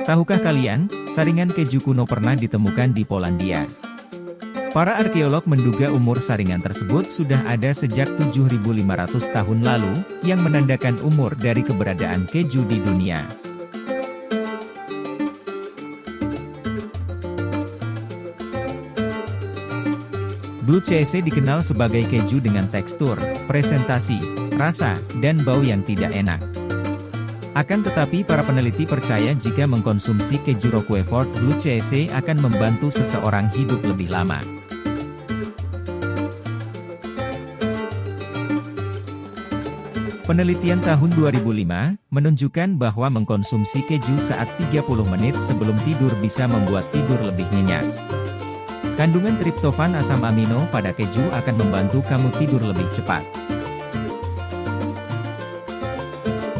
Tahukah kalian, saringan keju kuno pernah ditemukan di Polandia? Para arkeolog menduga umur saringan tersebut sudah ada sejak 7.500 tahun lalu, yang menandakan umur dari keberadaan keju di dunia. Blue cheese dikenal sebagai keju dengan tekstur, presentasi, rasa, dan bau yang tidak enak. Akan tetapi para peneliti percaya jika mengkonsumsi keju Roquefort Blue cheese akan membantu seseorang hidup lebih lama. Penelitian tahun 2005, menunjukkan bahwa mengkonsumsi keju saat 30 menit sebelum tidur bisa membuat tidur lebih nyenyak. Kandungan triptofan asam amino pada keju akan membantu kamu tidur lebih cepat.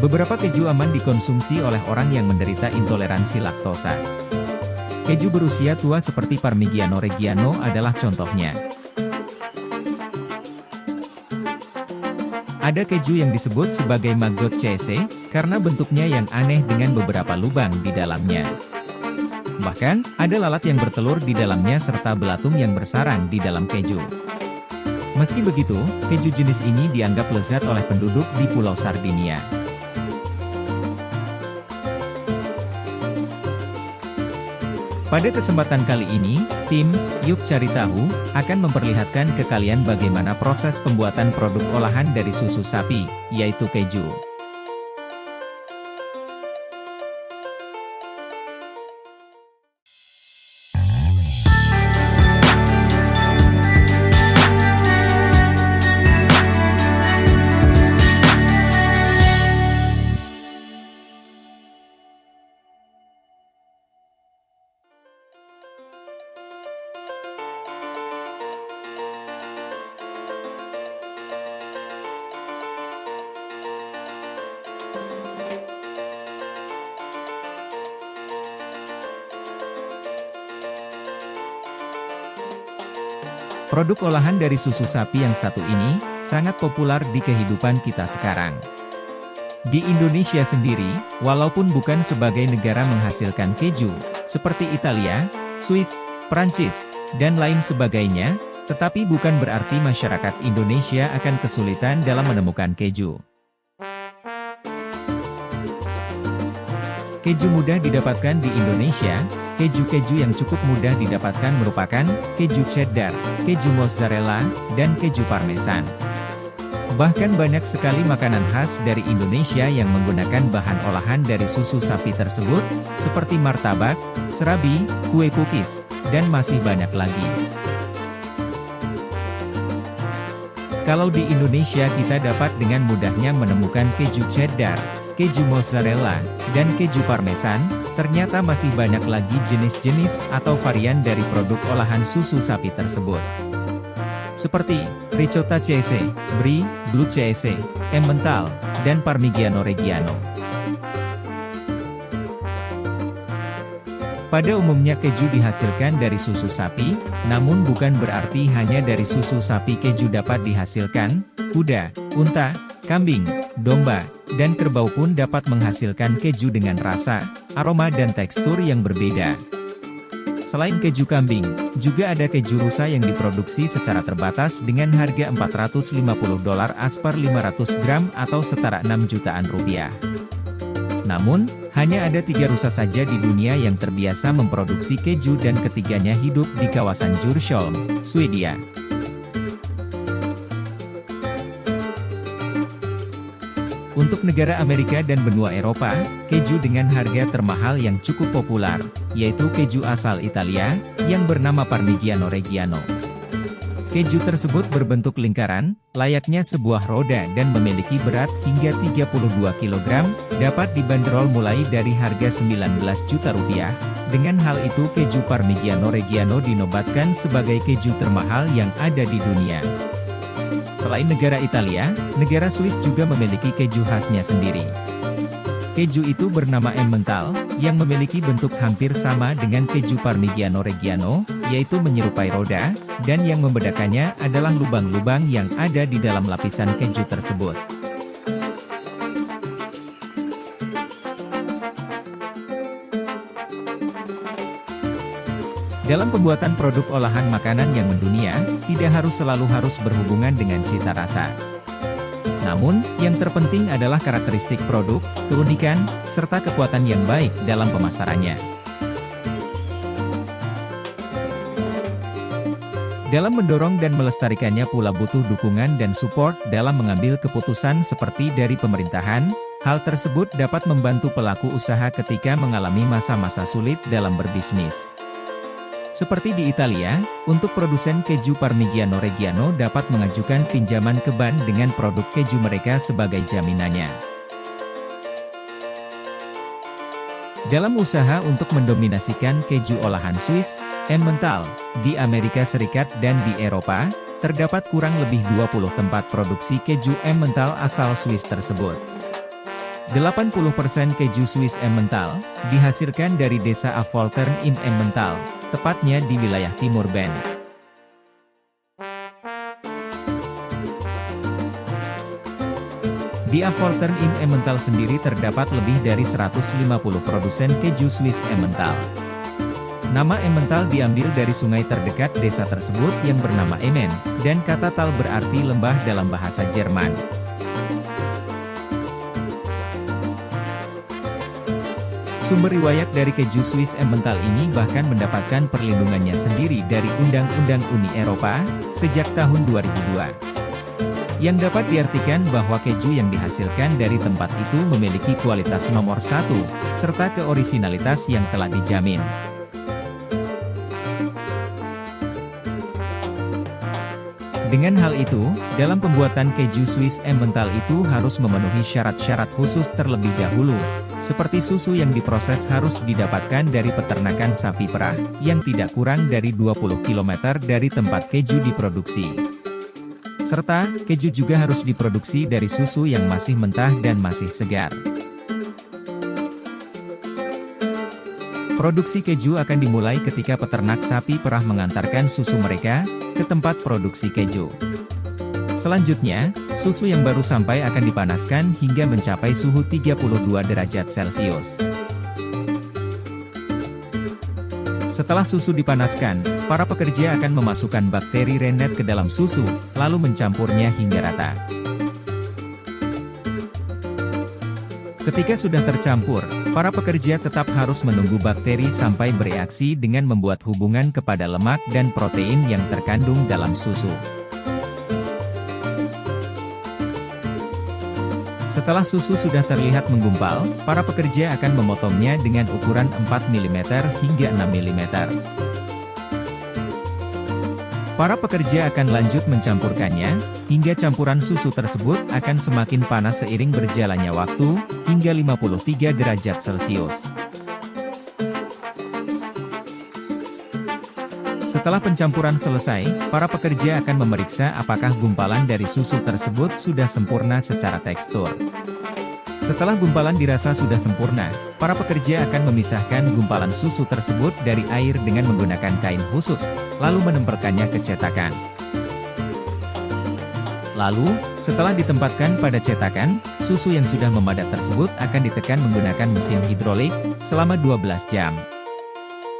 Beberapa keju aman dikonsumsi oleh orang yang menderita intoleransi laktosa. Keju berusia tua seperti Parmigiano Reggiano adalah contohnya. Ada keju yang disebut sebagai maggot cheese, karena bentuknya yang aneh dengan beberapa lubang di dalamnya. Bahkan, ada lalat yang bertelur di dalamnya serta belatung yang bersarang di dalam keju. Meski begitu, keju jenis ini dianggap lezat oleh penduduk di Pulau Sardinia. Pada kesempatan kali ini, tim Yuk Cari Tahu akan memperlihatkan ke kalian bagaimana proses pembuatan produk olahan dari susu sapi, yaitu keju. Produk olahan dari susu sapi yang satu ini, sangat populer di kehidupan kita sekarang. Di Indonesia sendiri, walaupun bukan sebagai negara menghasilkan keju, seperti Italia, Swiss, Prancis, dan lain sebagainya, tetapi bukan berarti masyarakat Indonesia akan kesulitan dalam menemukan keju. Keju mudah didapatkan di Indonesia. Keju-keju yang cukup mudah didapatkan merupakan keju cheddar, keju mozzarella, dan keju parmesan. Bahkan banyak sekali makanan khas dari Indonesia yang menggunakan bahan olahan dari susu sapi tersebut, seperti martabak, serabi, kue cookies, dan masih banyak lagi. Kalau di Indonesia kita dapat dengan mudahnya menemukan keju cheddar, keju mozzarella, dan keju parmesan, ternyata masih banyak lagi jenis-jenis atau varian dari produk olahan susu sapi tersebut. Seperti ricotta cheese, brie, blue cheese, emmental, dan Parmigiano Reggiano. Pada umumnya keju dihasilkan dari susu sapi, namun bukan berarti hanya dari susu sapi keju dapat dihasilkan. Kuda, unta, kambing, domba, dan kerbau pun dapat menghasilkan keju dengan rasa, aroma dan tekstur yang berbeda. Selain keju kambing, juga ada keju rusa yang diproduksi secara terbatas dengan harga $450 per 500 gram atau setara 6 jutaan rupiah. Namun, hanya ada 3 rusa saja di dunia yang terbiasa memproduksi keju dan ketiganya hidup di kawasan Djursholm, Swedia. Untuk negara Amerika dan benua Eropa, keju dengan harga termahal yang cukup populer, yaitu keju asal Italia, yang bernama Parmigiano Reggiano. Keju tersebut berbentuk lingkaran, layaknya sebuah roda dan memiliki berat hingga 32 kg, dapat dibanderol mulai dari harga 19 juta rupiah. Dengan hal itu keju Parmigiano Reggiano dinobatkan sebagai keju termahal yang ada di dunia. Selain negara Italia, negara Swiss juga memiliki keju khasnya sendiri. Keju itu bernama Emmental, yang memiliki bentuk hampir sama dengan keju Parmigiano Reggiano, yaitu menyerupai roda, dan yang membedakannya adalah lubang-lubang yang ada di dalam lapisan keju tersebut. Dalam pembuatan produk olahan makanan yang mendunia, tidak selalu harus berhubungan dengan cita rasa. Namun, yang terpenting adalah karakteristik produk, keunikan, serta kekuatan yang baik dalam pemasarannya. Dalam mendorong dan melestarikannya pula butuh dukungan dan support dalam mengambil keputusan seperti dari pemerintahan. Hal tersebut dapat membantu pelaku usaha ketika mengalami masa-masa sulit dalam berbisnis. Seperti di Italia, untuk produsen keju Parmigiano Reggiano dapat mengajukan pinjaman ke bank dengan produk keju mereka sebagai jaminannya. Dalam usaha untuk mendominasikan keju olahan Swiss, Emmental, di Amerika Serikat dan di Eropa, terdapat kurang lebih 20 tempat produksi keju Emmental asal Swiss tersebut. 80% keju Swiss Emmental dihasilkan dari desa Affoltern in Emmental, tepatnya di wilayah Timur Bern. Di Affoltern in Emmental sendiri terdapat lebih dari 150 produsen keju Swiss Emmental. Nama Emmental diambil dari sungai terdekat desa tersebut yang bernama Emmen, dan kata Tal berarti lembah dalam bahasa Jerman. Sumber riwayat dari keju Swiss Emmental ini bahkan mendapatkan perlindungannya sendiri dari Undang-Undang Uni Eropa, sejak tahun 2002. Yang dapat diartikan bahwa keju yang dihasilkan dari tempat itu memiliki kualitas nomor 1, serta keorisinalitas yang telah dijamin. Dengan hal itu, dalam pembuatan keju Swiss Emmental itu harus memenuhi syarat-syarat khusus terlebih dahulu, seperti susu yang diproses harus didapatkan dari peternakan sapi perah, yang tidak kurang dari 20 km dari tempat keju diproduksi. Serta, keju juga harus diproduksi dari susu yang masih mentah dan masih segar. Produksi keju akan dimulai ketika peternak sapi perah mengantarkan susu mereka ke tempat produksi keju. Selanjutnya, susu yang baru sampai akan dipanaskan hingga mencapai suhu 32 derajat Celcius. Setelah susu dipanaskan, para pekerja akan memasukkan bakteri rennet ke dalam susu, lalu mencampurnya hingga rata. Ketika sudah tercampur, para pekerja tetap harus menunggu bakteri sampai bereaksi dengan membuat hubungan kepada lemak dan protein yang terkandung dalam susu. Setelah susu sudah terlihat menggumpal, para pekerja akan memotongnya dengan ukuran 4 mm hingga 6 mm. Para pekerja akan lanjut mencampurkannya, hingga campuran susu tersebut akan semakin panas seiring berjalannya waktu, hingga 53 derajat Celcius. Setelah pencampuran selesai, para pekerja akan memeriksa apakah gumpalan dari susu tersebut sudah sempurna secara tekstur. Setelah gumpalan dirasa sudah sempurna, para pekerja akan memisahkan gumpalan susu tersebut dari air dengan menggunakan kain khusus, lalu menempelkannya ke cetakan. Lalu, setelah ditempatkan pada cetakan, susu yang sudah memadat tersebut akan ditekan menggunakan mesin hidrolik, selama 12 jam.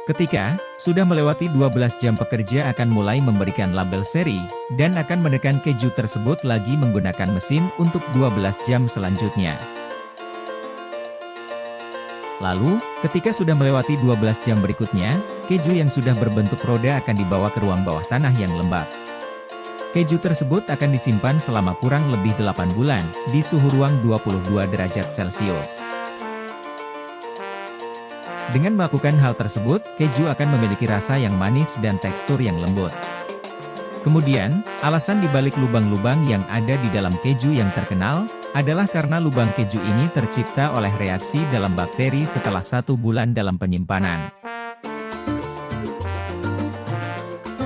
Ketika sudah melewati 12 jam, pekerja akan mulai memberikan label seri, dan akan menekan keju tersebut lagi menggunakan mesin untuk 12 jam selanjutnya. Lalu, ketika sudah melewati 12 jam berikutnya, keju yang sudah berbentuk roda akan dibawa ke ruang bawah tanah yang lembab. Keju tersebut akan disimpan selama kurang lebih 8 bulan, di suhu ruang 22 derajat Celcius. Dengan melakukan hal tersebut, keju akan memiliki rasa yang manis dan tekstur yang lembut. Kemudian, alasan dibalik lubang-lubang yang ada di dalam keju yang terkenal, adalah karena lubang keju ini tercipta oleh reaksi dalam bakteri setelah 1 bulan dalam penyimpanan.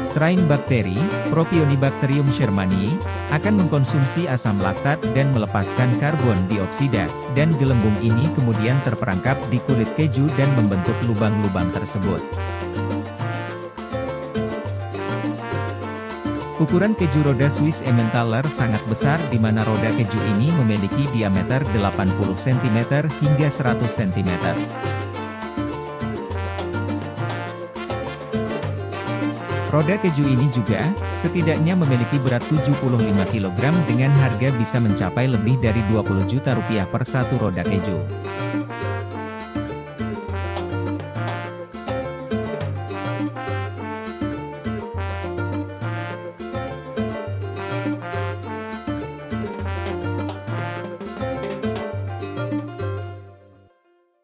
Strain bakteri, Propionibacterium shermanii, akan mengkonsumsi asam laktat dan melepaskan karbon dioksida, dan gelembung ini kemudian terperangkap di kulit keju dan membentuk lubang-lubang tersebut. Ukuran keju roda Swiss Emmentaler sangat besar di mana roda keju ini memiliki diameter 80 cm hingga 100 cm. Roda keju ini juga, setidaknya memiliki berat 75 kg dengan harga bisa mencapai lebih dari 20 juta rupiah per satu roda keju.